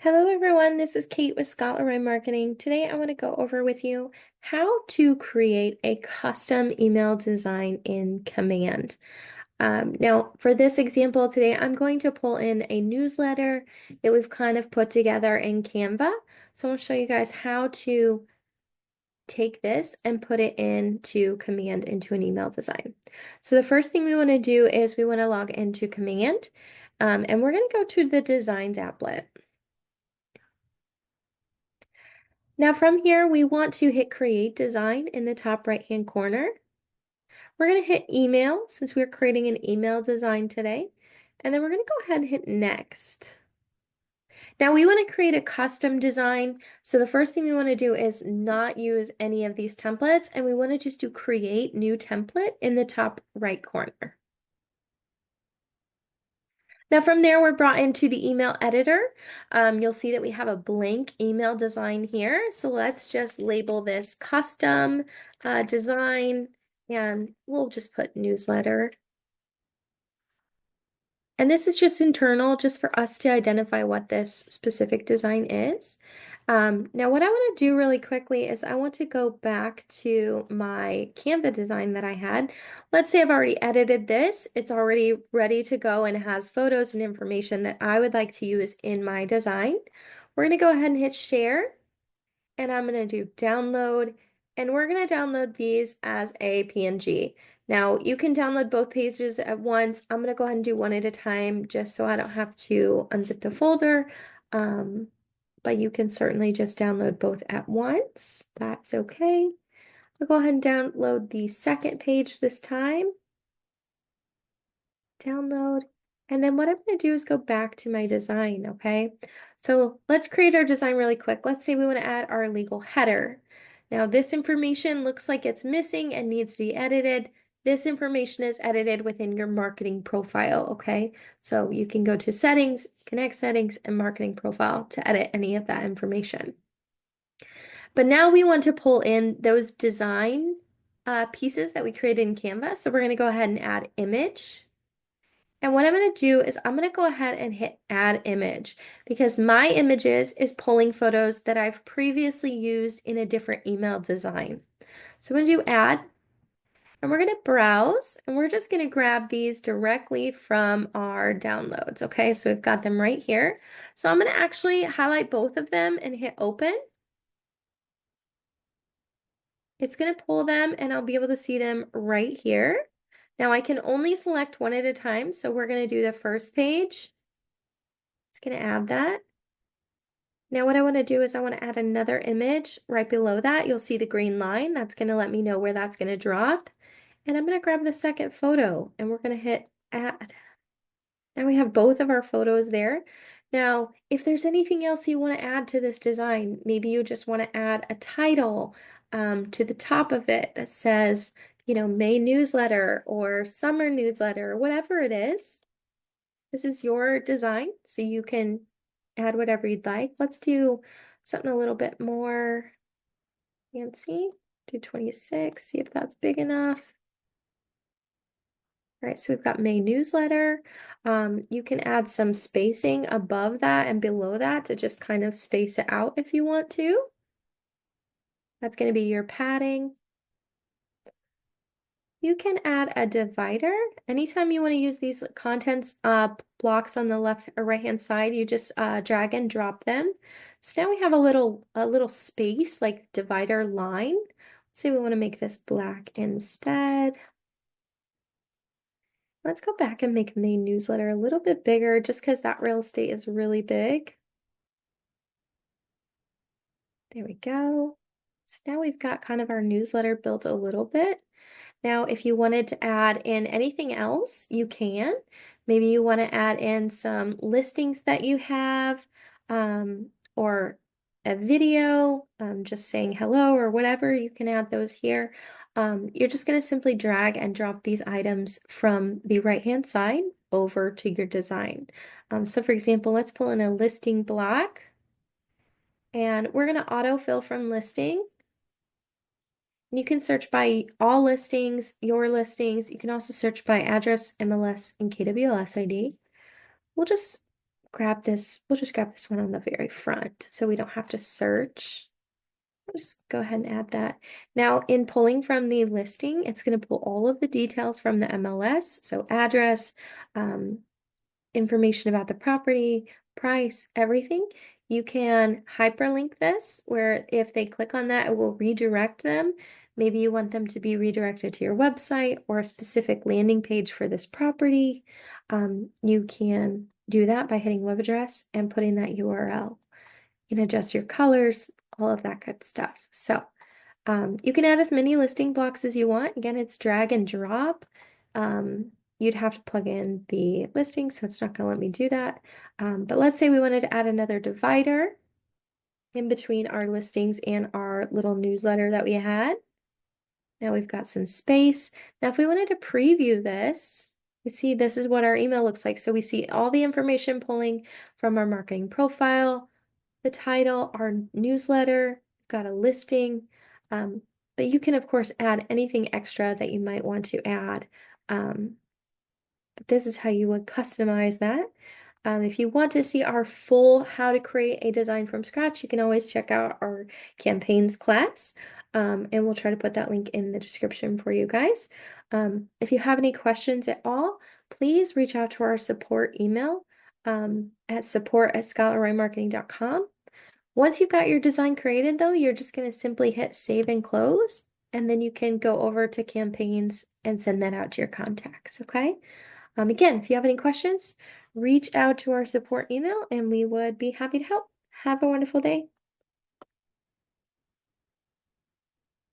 Hello everyone, this is Kate with Scott Leroy Marketing. Today I want to go over with you how to create a custom email design in Command. Now for this example today, I'm going to pull in a newsletter that we've kind of put together in Canva. So I'll show you guys how to take this and put it into Command into an email design. So the first thing we want to do is we want to log into Command, and we're going to go to the Designs applet. Now from here, we want to hit Create Design in the top right-hand corner. We're going to hit Email since we're creating an email design today. And then we're going to go ahead and hit Next. Now we want to create a custom design. So the first thing we want to do is not use any of these templates, and we want to just do Create New Template in the top right corner. Now from there, we're brought into the email editor. You'll see that we have a blank email design here. So let's just label this custom design, and we'll just put newsletter. And this is just internal, just for us to identify what this specific design is. Now what I want to do really quickly is I want to go back to my Canva design that I had. Let's say I've already edited this. It's already ready to go and it has photos and information that I would like to use in my design. We're going to go ahead and hit share, and I'm going to do download, and we're going to download these as a PNG. Now you can download both pages at once. I'm going to go ahead and do one at a time just so I don't have to unzip the folder. But you can certainly just download both at once. That's okay. I'll go ahead and download the second page this time. Download. And then what I'm going to do is go back to my design, okay? So let's create our design really quick. Let's say we want to add our legal header. Now this information looks like it's missing and needs to be edited. This information is edited within your marketing profile, okay? So you can go to settings, connect settings, and marketing profile to edit any of that information. But now we want to pull in those design pieces that we created in Canva. So we're going to go ahead and add image. And what I'm going to do is I'm going to go ahead and hit add image, because my images is pulling photos that I've previously used in a different email design. So I'm going to do add, and we're going to browse, and we're just going to grab these directly from our downloads. Okay, so we've got them right here. So I'm going to actually highlight both of them and hit open. It's going to pull them, and I'll be able to see them right here. Now I can only select one at a time, so we're going to do the first page. It's going to add that. Now what I want to do is I want to add another image right below that. You'll see the green line. That's going to let me know where that's going to drop. And I'm going to grab the second photo, and we're going to hit add. Now we have both of our photos there. Now, if there's anything else you want to add to this design, maybe you just want to add a title to the top of it that says, you know, May newsletter or summer newsletter or whatever it is. This is your design, so you can add whatever you'd like. Let's do something a little bit more fancy. Do 26, see if that's big enough. All right, so we've got May newsletter. You can add some spacing above that and below that to just kind of space it out if you want to. That's going to be your padding. You can add a divider. Anytime you want to use these contents blocks on the left or right hand side, you just drag and drop them. So now we have a little space like divider line. Let's say we want to make this black instead. Let's go back and make main newsletter a little bit bigger just because that real estate is really big. There we go. So now we've got kind of our newsletter built a little bit. Now, if you wanted to add in anything else, you can. Maybe you want to add in some listings that you have, or a video, just saying hello or whatever. You can add those here. You're just going to simply drag and drop these items from the right-hand side over to your design. So for example, let's pull in a listing block, and we're going to autofill from listing. You can search by all listings, your listings. You can also search by address, MLS, and KWLS ID. We'll just grab this, we'll just grab this one on the very front so we don't have to search. I'll just go ahead and add that. Now, in pulling from the listing, it's going to pull all of the details from the MLS, so address, information about the property, price, everything. You can hyperlink this where if they click on that, it will redirect them. Maybe you want them to be redirected to your website or a specific landing page for this property. You can do that by hitting web address and putting that URL. You can adjust your colors, all of that good stuff. So you can add as many listing blocks as you want. Again, it's drag and drop. You'd have to plug in the listing, so it's not going to let me do that. But let's say we wanted to add another divider in between our listings and our little newsletter that we had. Now we've got some space. Now, if we wanted to preview this, you see this is what our email looks like. So we see all the information pulling from our marketing profile, the title, our newsletter, got a listing. But you can, of course, add anything extra that you might want to add. But this is how you would customize that. If you want to see our full how to create a design from scratch, you can always check out our campaigns class. And we'll try to put that link in the description for you guys. If you have any questions at all, please reach out to our support email at support@scarlettroymarketing.com. Once you've got your design created, though, you're just going to simply hit save and close, and then you can go over to campaigns and send that out to your contacts, okay? Again, if you have any questions, reach out to our support email and we would be happy to help. Have a wonderful day.